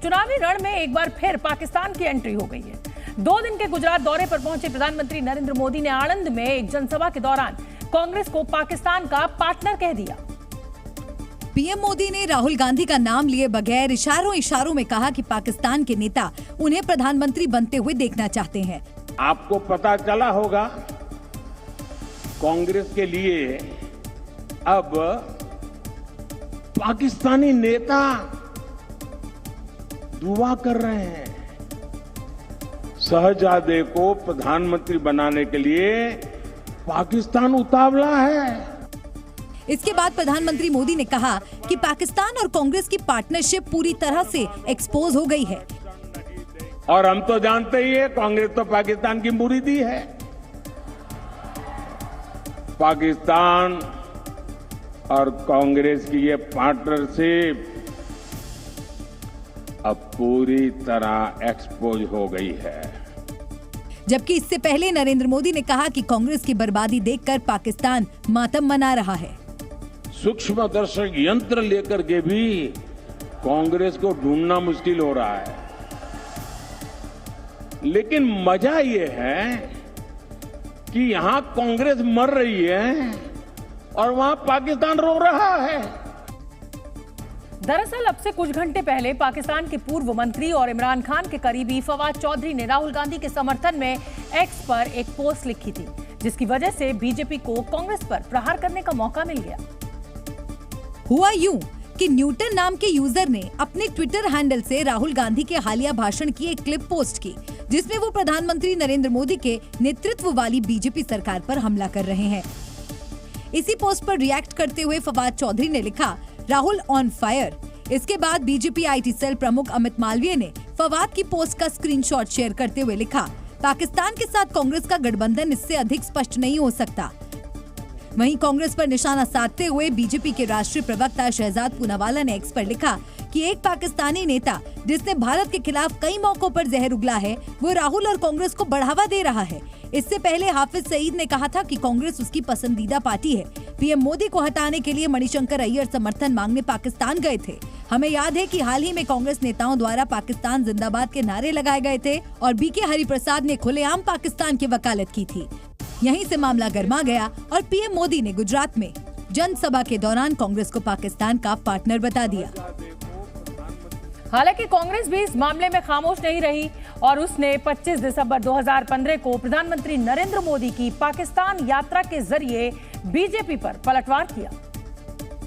चुनावी रण में एक बार फिर पाकिस्तान की एंट्री हो गई है। 2 दिन के गुजरात दौरे पर पहुंचे प्रधानमंत्री नरेंद्र मोदी ने आणंद में एक जनसभा के दौरान कांग्रेस को पाकिस्तान का पार्टनर कह दिया। पीएम मोदी ने राहुल गांधी का नाम लिए बगैर इशारों में कहा कि पाकिस्तान के नेता उन्हें प्रधानमंत्री बनते हुए देखना चाहते हैं। आपको पता चला होगा, कांग्रेस के लिए अब पाकिस्तानी नेता दुआ कर रहे हैं। शहजादे को प्रधानमंत्री बनाने के लिए पाकिस्तान उतावला है। इसके बाद प्रधानमंत्री मोदी ने कहा कि पाकिस्तान और कांग्रेस की पार्टनरशिप पूरी तरह से एक्सपोज हो गई है। और हम तो जानते ही है, कांग्रेस तो पाकिस्तान की मुरीदी है। पाकिस्तान और कांग्रेस की ये पार्टनरशिप अब पूरी तरह एक्सपोज हो गई है। जबकि इससे पहले नरेंद्र मोदी ने कहा कि कांग्रेस की बर्बादी देखकर पाकिस्तान मातम मना रहा है। सूक्ष्मदर्शक यंत्र लेकर के भी कांग्रेस को ढूंढना मुश्किल हो रहा है। लेकिन मजा ये है कि यहां कांग्रेस मर रही है और वहां पाकिस्तान रो रहा है। दरअसल अब से कुछ घंटे पहले पाकिस्तान के पूर्व मंत्री और इमरान खान के करीबी फवाद चौधरी ने राहुल गांधी के समर्थन में एक्स पर एक पोस्ट लिखी थी, जिसकी वजह से बीजेपी को कांग्रेस पर प्रहार करने का मौका मिल गया। हुआ यूं कि न्यूटन नाम के यूजर ने अपने ट्विटर हैंडल से राहुल गांधी के हालिया भाषण की एक क्लिप पोस्ट की, जिसमें वो प्रधानमंत्री नरेंद्र मोदी के नेतृत्व वाली बीजेपी सरकार पर हमला कर रहे हैं। इसी पोस्ट पर रिएक्ट करते हुए फवाद चौधरी ने लिखा, राहुल ऑन फायर। इसके बाद बीजेपी आईटी सेल प्रमुख अमित मालवीय ने फवाद की पोस्ट का स्क्रीनशॉट शेयर करते हुए लिखा, पाकिस्तान के साथ कांग्रेस का गठबंधन इससे अधिक स्पष्ट नहीं हो सकता। वहीं कांग्रेस पर निशाना साधते हुए बीजेपी के राष्ट्रीय प्रवक्ता शहजाद पूनावाला ने एक्स पर लिखा कि एक पाकिस्तानी नेता जिसने भारत के खिलाफ कई मौकों पर जहर उगला है, वो राहुल और कांग्रेस को बढ़ावा दे रहा है। इससे पहले हाफिज सईद ने कहा था कि कांग्रेस उसकी पसंदीदा पार्टी है। पीएम मोदी को हटाने के लिए मणिशंकर अय्यर समर्थन मांगने पाकिस्तान गए थे। हमें याद है कि हाल ही में कांग्रेस नेताओं द्वारा पाकिस्तान जिंदाबाद के नारे लगाए गए थे और बीके हरिप्रसाद ने खुलेआम पाकिस्तान की वकालत की थी। यहीं से मामला गर्मा गया और पीएम मोदी ने गुजरात में जनसभा के दौरान कांग्रेस को पाकिस्तान का पार्टनर बता दिया। हालांकि कांग्रेस भी इस मामले में खामोश नहीं रही और उसने 25 दिसंबर 2015 को प्रधानमंत्री नरेंद्र मोदी की पाकिस्तान यात्रा के जरिए बीजेपी पर पलटवार किया।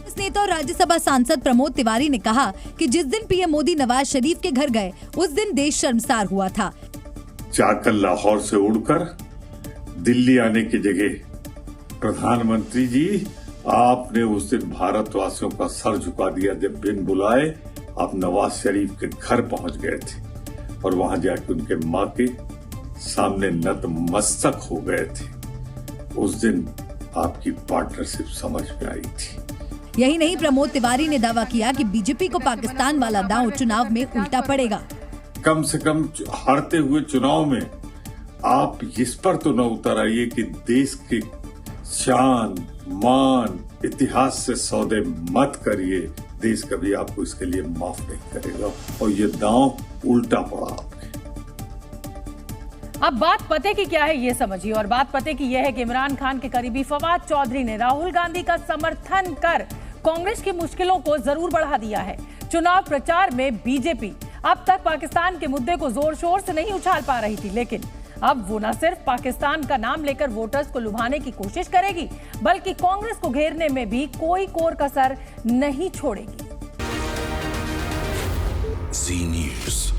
इस नेता और राज्यसभा सांसद प्रमोद तिवारी ने कहा कि जिस दिन पीएम मोदी नवाज शरीफ के घर गए, उस दिन देश शर्मसार हुआ था। जाकर लाहौर से उड़कर दिल्ली आने की जगह प्रधानमंत्री जी, आपने उस दिन भारतवासियों का सर झुका दिया जब बिन बुलाए आप नवाज शरीफ के घर पहुंच गए थे और वहां जाकर उनके मां के सामने नतमस्तक हो गए थे। उस दिन आपकी पार्टनरशिप समझ में आई थी। यही नहीं, प्रमोद तिवारी ने दावा किया कि बीजेपी को पाकिस्तान वाला दांव चुनाव में उल्टा पड़ेगा। कम से कम हारते हुए चुनाव में आप इस पर तो न उतर आइए कि देश के शान, मान, इतिहास से सौदे मत करिए। देश कभी आपको इसके लिए माफ नहीं करेगा और ये दांव उल्टा पड़ा आपके। अब बात पते की क्या है ये समझिए, और बात पते की यह है कि इमरान खान के करीबी फवाद चौधरी ने राहुल गांधी का समर्थन कर कांग्रेस की मुश्किलों को जरूर बढ़ा दिया है। चुनाव प्रचार में बीजेपी अब तक पाकिस्तान के मुद्दे को जोर शोर से नहीं उछाल पा रही थी, लेकिन अब वो न सिर्फ पाकिस्तान का नाम लेकर वोटर्स को लुभाने की कोशिश करेगी, बल्कि कांग्रेस को घेरने में भी कोई कोर कसर नहीं छोड़ेगी। जी न्यूज़।